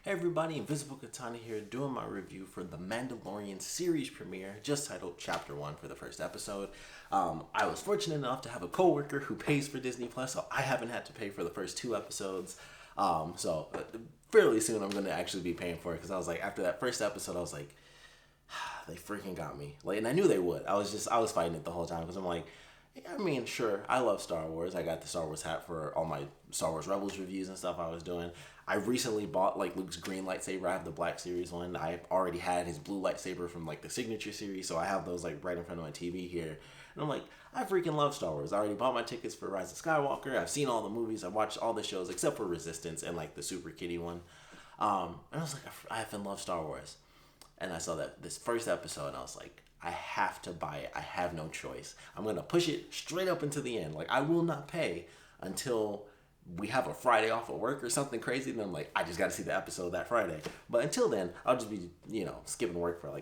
Hey everybody, Invisiblekatana here doing my review for the Mandalorian series premiere, just titled Chapter 1 for the first episode. I was fortunate enough to have a coworker who pays for Disney Plus, so I haven't had to pay for the first two episodes. Fairly soon I'm going to actually be paying for it, because I was like, after that first episode, I was like, they freaking got me. And I knew they would. I was fighting it the whole time, because I'm like, I mean, sure, I love Star Wars. I got the Star Wars hat for all my Star Wars Rebels reviews and stuff I was doing. I recently bought Luke's green lightsaber. I have the Black Series one. I already had his blue lightsaber from the Signature series, so I have those right in front of my TV here. And I'm like, I freaking love Star Wars. I already bought my tickets for Rise of Skywalker. I've seen all the movies. I've watched all the shows except for Resistance and the Super Kitty one. And I was like, I effing love Star Wars. And I saw this first episode, and I was like, I have to buy it. I have no choice. I'm going to push it straight up into the end. I will not pay until we have a Friday off of work or something crazy. And I'm like, I just got to see the episode that Friday. But until then, I'll just be, skipping work for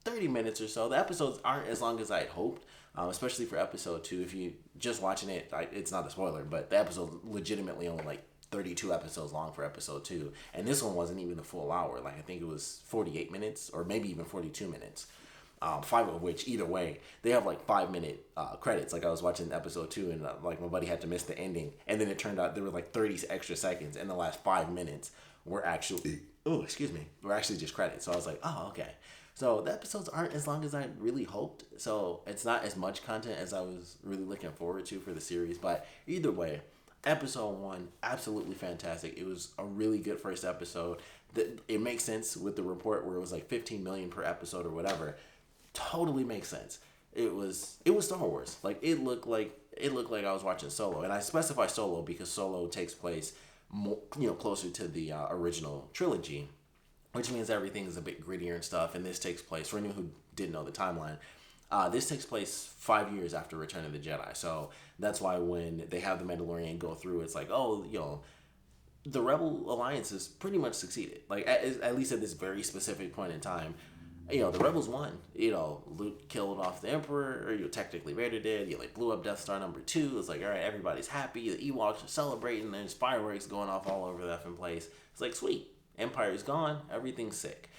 30 minutes or so. The episodes aren't as long as I had hoped, especially for episode 2. If you just watching it, it's not a spoiler, but the episode's legitimately only 32 episodes long for episode 2. And this one wasn't even a full hour. I think it was 48 minutes or maybe even 42 minutes. 5 of which, either way, they have 5-minute credits. I was watching episode 2, and my buddy had to miss the ending, and then it turned out there were 30 extra seconds, and the last 5 minutes were actually just credits. So I was like, oh, okay. So the episodes aren't as long as I really hoped, so it's not as much content as I was really looking forward to for the series. But either way, episode 1, absolutely fantastic. It was a really good first episode. It makes sense with the report where it was 15 million per episode or whatever. Totally makes sense. It was Star Wars. It looked like I was watching Solo, and I specify Solo because Solo takes place more, closer to the original trilogy, which means everything is a bit grittier and stuff. And this takes place, for anyone who didn't know the timeline, this takes place 5 years after Return of the Jedi. So that's why when they have the Mandalorian go through, it's the Rebel Alliance has pretty much succeeded. At least at this very specific point in time. The Rebels won. Luke killed off the Emperor, or technically Vader did. Blew up Death Star number 2. It's all right, everybody's happy. The Ewoks are celebrating. There's fireworks going off all over the effing place. It's sweet. Empire's gone. Everything's sick.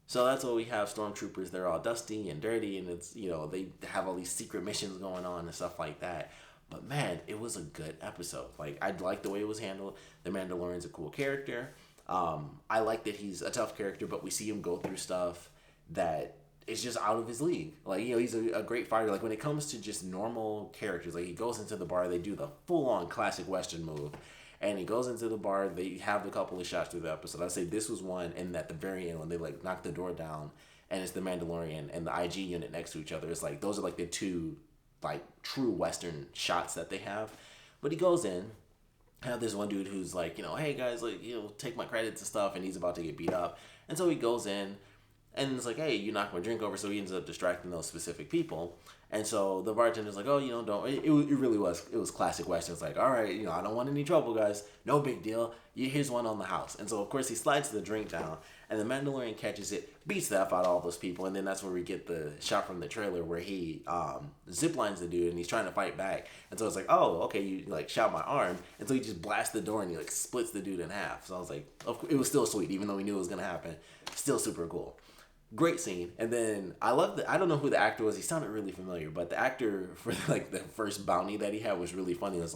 So that's what we have. Stormtroopers, they're all dusty and dirty, and it's, they have all these secret missions going on and stuff like that. But man, it was a good episode. I like the way it was handled. The Mandalorian's a cool character. I like that he's a tough character, but we see him go through stuff that is just out of his league. He's a great fighter. When it comes to just normal characters, he goes into the bar, they do the full-on classic Western move, and he goes into the bar, they have a couple of shots through the episode. I'd say this was one, and at the very end, when they knock the door down, and it's the Mandalorian and the IG unit next to each other, it's those are the two true Western shots that they have. But he goes in, have this one dude who's hey guys, take my credits and stuff, and he's about to get beat up. And so he goes in, and it's hey, you knocked my drink over, so he ends up distracting those specific people. And so the bartender's oh, don't. It really was. It was classic Western. It's all right, I don't want any trouble, guys. No big deal. Here's one on the house. And so, of course, he slides the drink down, and the Mandalorian catches it, beats the F out of all those people, and then that's where we get the shot from the trailer where he ziplines the dude, and he's trying to fight back. And so it's oh, okay, you, shot my arm. And so he just blasts the door, and he, splits the dude in half. So I was it was still sweet, even though we knew it was going to happen. Still super cool. Great scene. And then I love I don't know who the actor was. He sounded really familiar, but the actor for the first bounty that he had was really funny. It was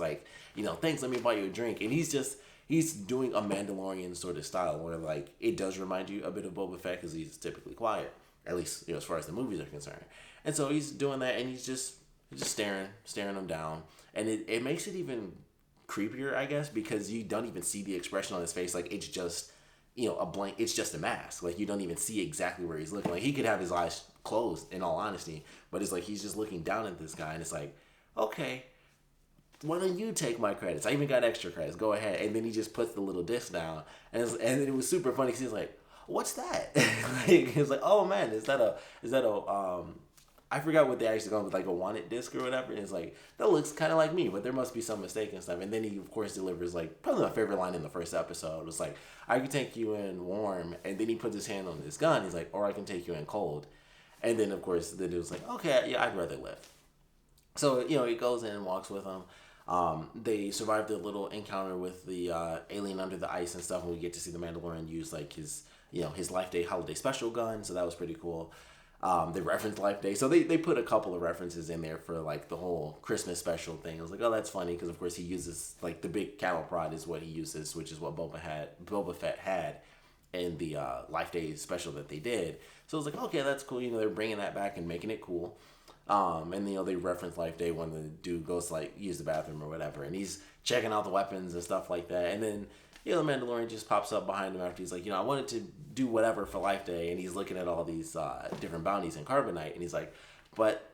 thanks, let me buy you a drink. And he's doing a Mandalorian sort of style where it does remind you a bit of Boba Fett because he's typically quiet, at least as far as the movies are concerned. And so he's doing that, and he's just staring him down, and it makes it even creepier, I guess, because you don't even see the expression on his face. It's just a blank, it's just a mask. You don't even see exactly where he's looking. He could have his eyes closed, in all honesty, but it's he's just looking down at this guy, and it's okay, why don't you take my credits? I even got extra credits. Go ahead. And then he just puts the little disc down, and it was super funny because he's what's that? He was oh man, is that a I forgot what they actually call it, a wanted disc or whatever. And it's that looks kind of like me, but there must be some mistake and stuff. And then he, of course, delivers probably my favorite line in the first episode. It was I can take you in warm. And then he puts his hand on his gun. He's or I can take you in cold. And then, of course, the dude's okay, yeah, I'd rather live. So, he goes in and walks with him. They survived a little encounter with the alien under the ice and stuff, and we get to see the Mandalorian use like his his Life Day holiday special gun, so that was pretty cool. They referenced Life Day, so they put a couple of references in there for like the whole Christmas special thing. I was like, oh, that's funny because of course he uses like the big cattle prod is what he uses, which is what Boba Fett had in the Life Day special that they did. So I was like, okay, that's cool. They're bringing that back and making it cool. And they reference Life Day when the dude goes to like use the bathroom or whatever, and he's checking out the weapons and stuff like that. And then the Mandalorian just pops up behind him after he's like, I wanted to do whatever for Life Day, and he's looking at all these different bounties in carbonite, and he's like, but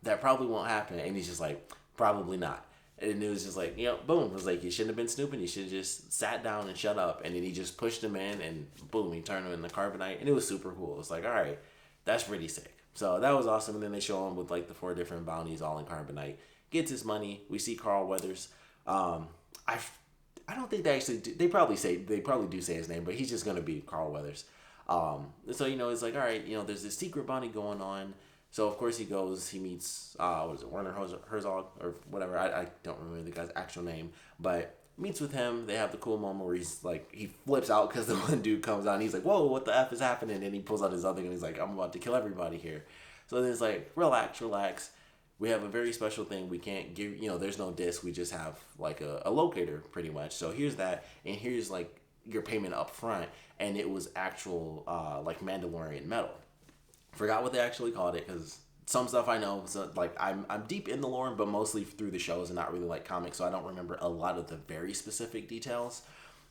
that probably won't happen. And he's just like, probably not. And it was just like, boom. It was like, you shouldn't have been snooping. You should have just sat down and shut up. And then he just pushed him in, and boom, he turned him into carbonite, and it was super cool. It's like, all right, that's pretty sick. So that was awesome. And then they show him with like the 4 different bounties all in carbonite. Gets his money. We see Carl Weathers. I don't think they actually do. They probably do say his name, but he's just gonna be Carl Weathers. So it's like, all right, there's this secret bounty going on. So of course he goes. He meets Werner Herzog or whatever. I don't remember the guy's actual name, but meets with him. They have the cool moment where he's like, he flips out because the one dude comes out and he's like, whoa, what the F is happening? And he pulls out his other gun and he's like, I'm about to kill everybody here. So then it's like, relax. We have a very special thing. We can't give, there's no disc. We just have like a locator pretty much. So here's that. And here's like your payment up front. And it was actual like Mandalorian metal. Forgot what they actually called it because some stuff I know, so like I'm deep in the lore, but mostly through the shows and not really like comics, so I don't remember a lot of the very specific details.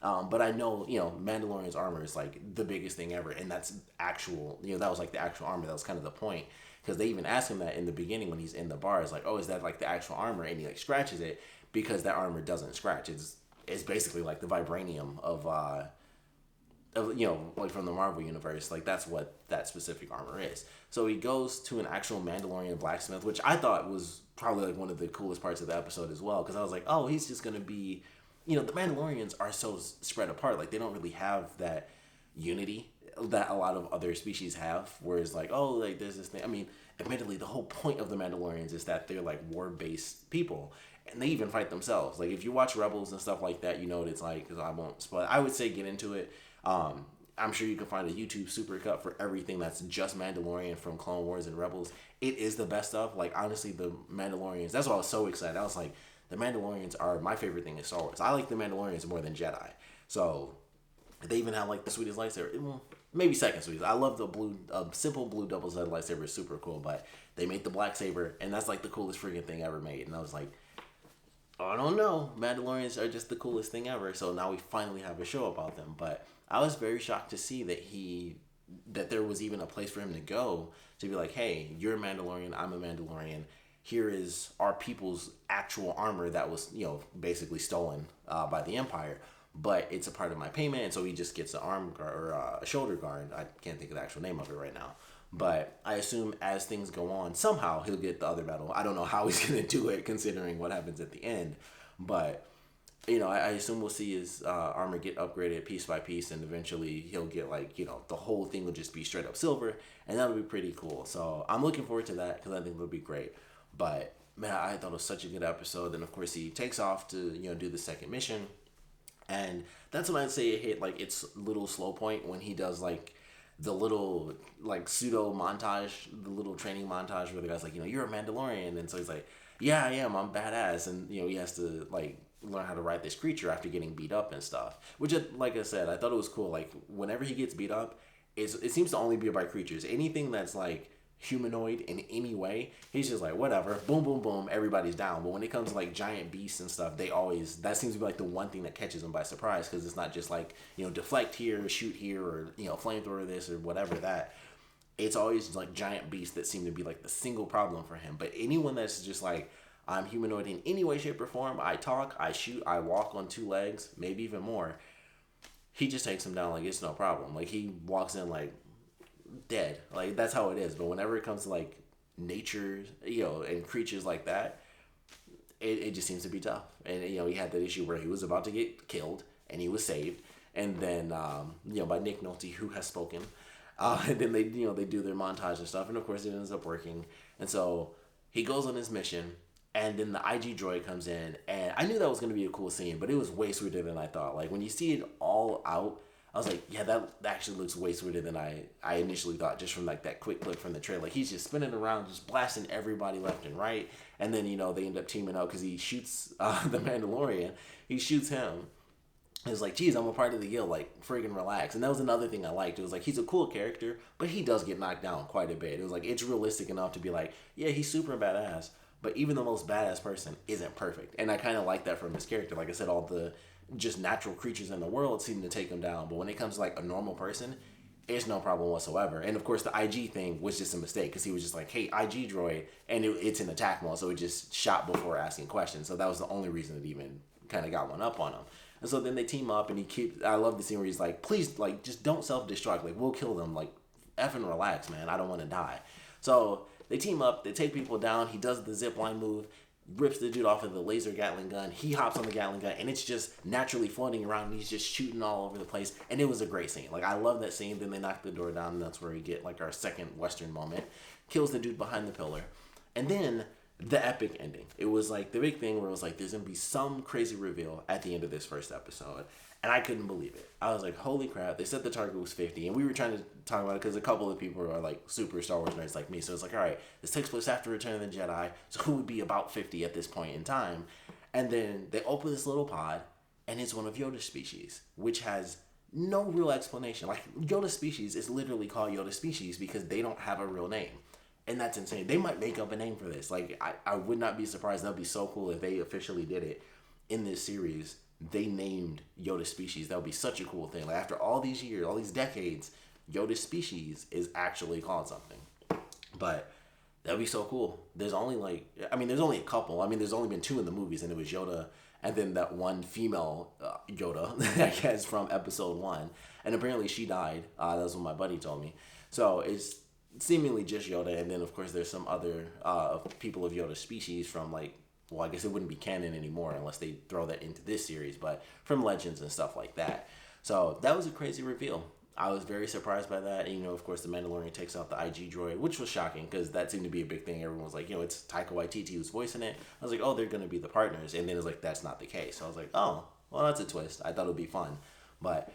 But I know, Mandalorian's armor is like the biggest thing ever, and that's actual, that was like the actual armor. That was kind of the point, because they even ask him that in the beginning when he's in the bar. It's like, oh, is that like the actual armor? And he like scratches it because that armor doesn't scratch. It's basically like the vibranium of like from the Marvel universe. Like that's what that specific armor is. So he goes to an actual Mandalorian blacksmith, which I thought was probably like one of the coolest parts of the episode as well, because I was like, oh, he's just gonna be, the Mandalorians are so spread apart. Like they don't really have that unity that a lot of other species have, whereas like, oh, like there's this thing. I mean, admittedly, the whole point of the Mandalorians is that they're like war-based people, and they even fight themselves. Like if you watch Rebels and stuff like that, you know what it's like, because I won't spoil. I would say get into it. I'm sure you can find a YouTube supercut for everything that's just Mandalorian from Clone Wars and Rebels. It is the best stuff. Like honestly, the Mandalorians, that's why I was so excited. I was like, the Mandalorians are my favorite thing in Star Wars. I like the Mandalorians more than Jedi. So they even have like the sweetest lightsaber. Maybe second sweetest. I love the blue, simple blue double-sided lightsaber. Is super cool. But they made the black saber, and that's like the coolest freaking thing ever made. And I was like, I don't know. Mandalorians are just the coolest thing ever. So now we finally have a show about them. But I was very shocked to see that there was even a place for him to go to be like, hey, you're a Mandalorian, I'm a Mandalorian. Here is our people's actual armor that was, basically stolen by the Empire, but it's a part of my payment. And so he just gets an arm guard or a shoulder guard. I can't think of the actual name of it right now. But I assume as things go on, somehow he'll get the other medal. I don't know how he's going to do it considering what happens at the end. But, I assume we'll see his armor get upgraded piece by piece, and eventually he'll get like, the whole thing will just be straight up silver, and that'll be pretty cool. So I'm looking forward to that because I think it'll be great. But, man, I thought it was such a good episode. And, of course, he takes off to, do the second mission. And that's when I'd say it hit, like, its little slow point when he does, like, the little, like, pseudo montage, the little training montage where the guy's like, you're a Mandalorian. And so he's like, yeah, I am. I'm badass. And, he has to, like, learn how to ride this creature after getting beat up and stuff. Which, like I said, I thought it was cool. Like, whenever he gets beat up, it seems to only be by creatures. Anything that's, like, humanoid in any way, he's just like, whatever, boom, boom, boom, everybody's down. But when it comes to like giant beasts and stuff, that seems to be like the one thing that catches them by surprise, because it's not just like, deflect here, shoot here, or flamethrower this or whatever that. It's always like giant beasts that seem to be like the single problem for him. But anyone that's just like, I'm humanoid in any way, shape, or form, I talk, I shoot, I walk on 2 legs, maybe even more, he just takes him down like it's no problem. Like he walks in like dead. Like that's how it is. But whenever it comes to like nature, and creatures like that, it just seems to be tough. And he had that issue where he was about to get killed and he was saved, and then by Nick Nolte, who has spoken, and then they they do their montage and stuff, and of course it ends up working. And so he goes on his mission, And then the IG droid comes in, and I knew that was going to be a cool scene, but it was way sweeter than I thought. Like, when you see it all out, I was like, yeah, that actually looks way sweeter than I initially thought, just from, like, that quick clip from the trailer. Like, he's just spinning around, just blasting everybody left and right. And then, you know, they end up teaming up because he shoots the Mandalorian. He shoots him. It was like, geez, I'm a part of the guild, like, friggin' relax. And that was another thing I liked. It was like, he's a cool character, but he does get knocked down quite a bit. It was like, it's realistic enough to be like, yeah, he's super badass, but even the most badass person isn't perfect. And I kind of like that from his character. Like I said, all the just natural creatures in the world seem to take him down. But when it comes to, like, a normal person, it's no problem whatsoever. And, of course, the IG thing was just a mistake because he was just like, hey, IG droid, and it's in attack mode, so it just shot before asking questions. So that was the only reason it even kind of got one up on him. And so then they team up, and I love the scene where he's like, please, like, just don't self-destruct. Like, we'll kill them. Like, effing relax, man. I don't want to die. So they team up. They take people down. He does the zipline move, rips the dude off of the laser Gatling gun. He hops on the Gatling gun, and it's just naturally floating around, and he's just shooting all over the place. And it was a great scene. Like, I love that scene. Then they knock the door down, and that's where we get, like, our second Western moment. Kills the dude behind the pillar. And then the epic ending. It was like the big thing where it was like, there's gonna be some crazy reveal at the end of this first episode, and I couldn't believe it. I was like, holy crap. They said the target was 50, and we were trying to talk about it because a couple of people are like super Star Wars nerds like me, so it's like, all right, this takes place after Return of the Jedi, so who would be about 50 at this point in time? And then they open this little pod, and it's one of Yoda's species, which has no real explanation. Like, Yoda's species is literally called Yoda's species because they don't have a real name. And that's insane. They might make up a name for this. Like, I would not be surprised. That would be so cool if they officially did it in this series. They named Yoda's species. That would be such a cool thing. Like, after all these years, all these decades, Yoda's species is actually called something. But that would be so cool. There's only, like, there's only a couple. There's only been 2 in the movies, and it was Yoda and then that one female Yoda, I guess, from episode 1. And apparently she died. That was what my buddy told me. So it's seemingly just Yoda, and then of course there's some other people of Yoda's species from, like, well, I guess it wouldn't be canon anymore unless they throw that into this series, but from Legends and stuff like that. So that was a crazy reveal. I was very surprised by that. And, of course, the Mandalorian takes out the IG droid, which was shocking because that seemed to be a big thing. Everyone was like, it's Taika Waititi who's voicing it. I was like, oh, they're going to be the partners. And then it's like, that's not the case. So I was like, oh, well, that's a twist. I thought it would be fun. But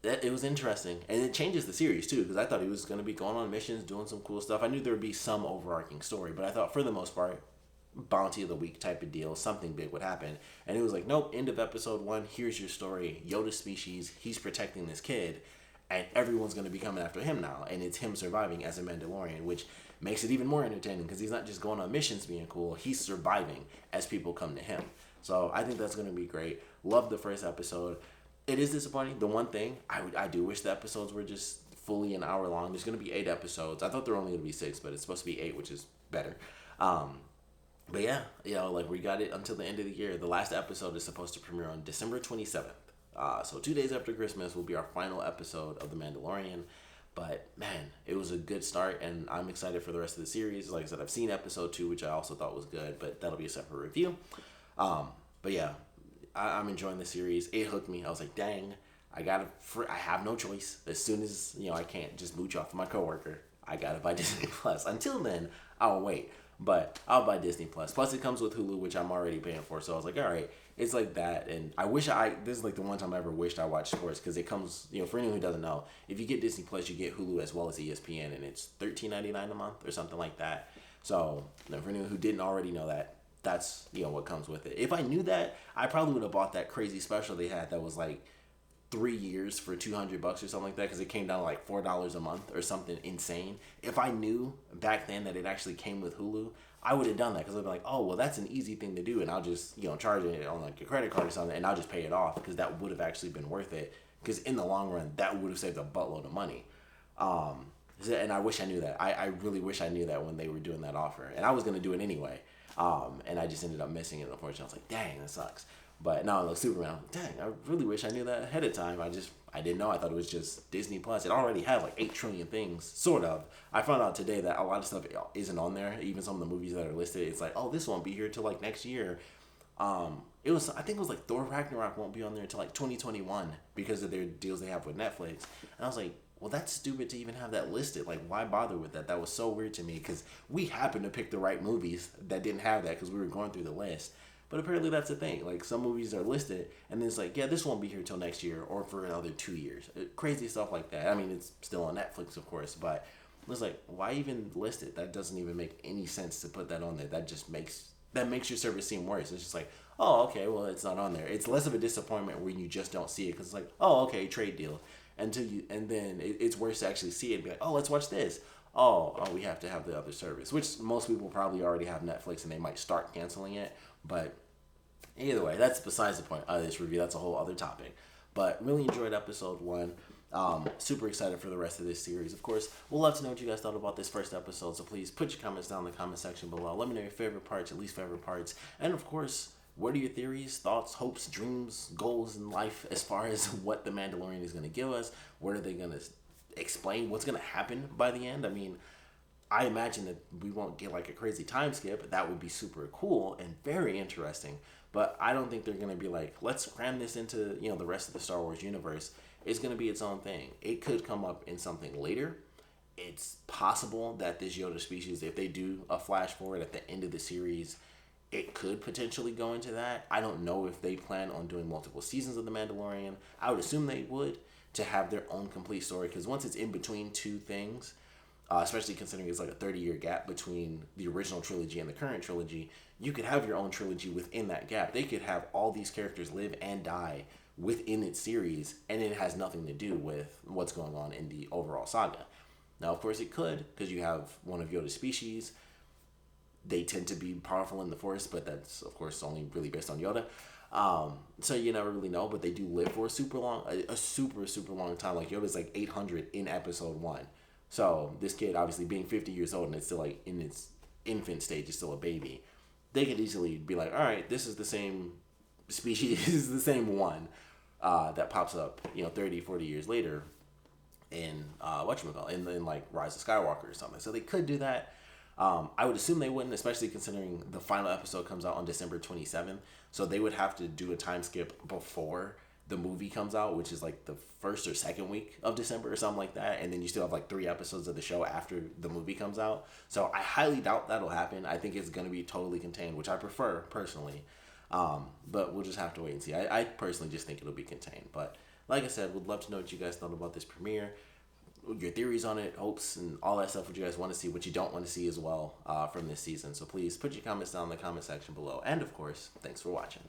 it was interesting. And it changes the series, too, because I thought he was going to be going on missions, doing some cool stuff. I knew there would be some overarching story, but I thought for the most part, bounty of the week type of deal, something big would happen. And it was like, nope, end of episode 1, here's your story. Yoda species, he's protecting this kid, and everyone's going to be coming after him now. And it's him surviving as a Mandalorian, which makes it even more entertaining because he's not just going on missions being cool, he's surviving as people come to him. So I think that's going to be great. Love the first episode. It is disappointing. The one thing, I do wish the episodes were just fully an hour long. There's going to be 8 episodes. I thought there were only going to be 6, but it's supposed to be 8, which is better. But yeah, we got it until the end of the year. The last episode is supposed to premiere on December 27th. So 2 days after Christmas will be our final episode of The Mandalorian. But man, it was a good start, and I'm excited for the rest of the series. Like I said, I've seen episode 2, which I also thought was good, but that'll be a separate review. But yeah, I'm enjoying the series. It hooked me. I was like, dang, I have no choice. As soon as, I can't just mooch off of my coworker, I gotta buy Disney Plus. Until then, I'll wait. But I'll buy Disney Plus. Plus, it comes with Hulu, which I'm already paying for. So I was like, all right, it's like that. And this is like the one time I ever wished I watched sports because it comes, for anyone who doesn't know, if you get Disney Plus, you get Hulu as well as ESPN, and it's $13.99 a month or something like that. So for anyone who didn't already know that, that's, what comes with it. If I knew that, I probably would have bought that crazy special they had that was like 3 years for $200 or something like that, because it came down to like $4 a month or something insane. If I knew back then that it actually came with Hulu, I would have done that, because I'd be like, oh, well, that's an easy thing to do, and I'll just charge it on like a credit card or something, and I'll just pay it off, because that would have actually been worth it, because in the long run that would have saved a buttload of money. And I wish I knew that. I really wish I knew that when they were doing that offer, and I was going to do it anyway, and I just ended up missing it, unfortunately. I was like, dang, that sucks. But now I look Superman, I'm like, dang, I really wish I knew that ahead of time. I didn't know. I thought it was just Disney Plus. It already had like 8 trillion things, sort of. I found out today that a lot of stuff isn't on there. Even some of the movies that are listed, it's like, oh, this won't be here till like next year. I think it was like Thor Ragnarok won't be on there until like 2021 because of their deals they have with Netflix. And I was like, well, that's stupid to even have that listed. Like, why bother with that? That was so weird to me because we happened to pick the right movies that didn't have that because we were going through the list. But apparently that's the thing. Like, some movies are listed and then it's like, yeah, this won't be here till next year or for another 2 years. Crazy stuff like that. I mean, it's still on Netflix, of course, but it's like, why even list it? That doesn't even make any sense to put that on there. That makes your service seem worse. It's just like, oh, okay, well, it's not on there. It's less of a disappointment when you just don't see it because it's like, oh, okay, trade deal. And then it's worse to actually see it and be like, oh, let's watch this. Oh, we have to have the other service, which most people probably already have Netflix and they might start canceling it. But either way, that's besides the point of this review. That's a whole other topic. But really enjoyed episode 1. Super excited for the rest of this series. Of course, we'd love to know what you guys thought about this first episode. So please put your comments down in the comment section below. Let me know your favorite parts, your least favorite parts. And of course, what are your theories, thoughts, hopes, dreams, goals in life as far as what the Mandalorian is going to give us? What are they going to explain? What's going to happen by the end? I mean, I imagine that we won't get like a crazy time skip. That would be super cool and very interesting. But I don't think they're going to be like, let's cram this into, the rest of the Star Wars universe. It's going to be its own thing. It could come up in something later. It's possible that this Yoda species, if they do a flash forward at the end of the series, it could potentially go into that. I don't know if they plan on doing multiple seasons of The Mandalorian. I would assume they would, to have their own complete story, because once it's in between two things, especially considering it's like a 30-year gap between the original trilogy and the current trilogy, you could have your own trilogy within that gap. They could have all these characters live and die within its series, and it has nothing to do with what's going on in the overall saga. Now, of course, it could, because you have one of Yoda's species. They tend to be powerful in the Force, but that's, of course, only really based on Yoda. So you never really know, but they do live for a super long time. Like, Yoda's like 800 in episode 1. So this kid, obviously being 50 years old and it's still like in its infant stage, is still a baby. They could easily be like, all right, this is the same species, this is the same one that pops up, 30, 40 years later in in like Rise of Skywalker or something. So they could do that. I would assume they wouldn't, especially considering the final episode comes out on December 27th. So they would have to do a time skip before the movie comes out, which is like the first or second week of December or something like that. And then you still have like 3 episodes of the show after the movie comes out. So I highly doubt that'll happen. I think it's going to be totally contained, which I prefer personally. But we'll just have to wait and see. I personally just think it'll be contained. But like I said, would love to know what you guys thought about this premiere, your theories on it, hopes, and all that stuff. What you guys want to see, what you don't want to see as well from this season. So please put your comments down in the comment section below. And of course, thanks for watching.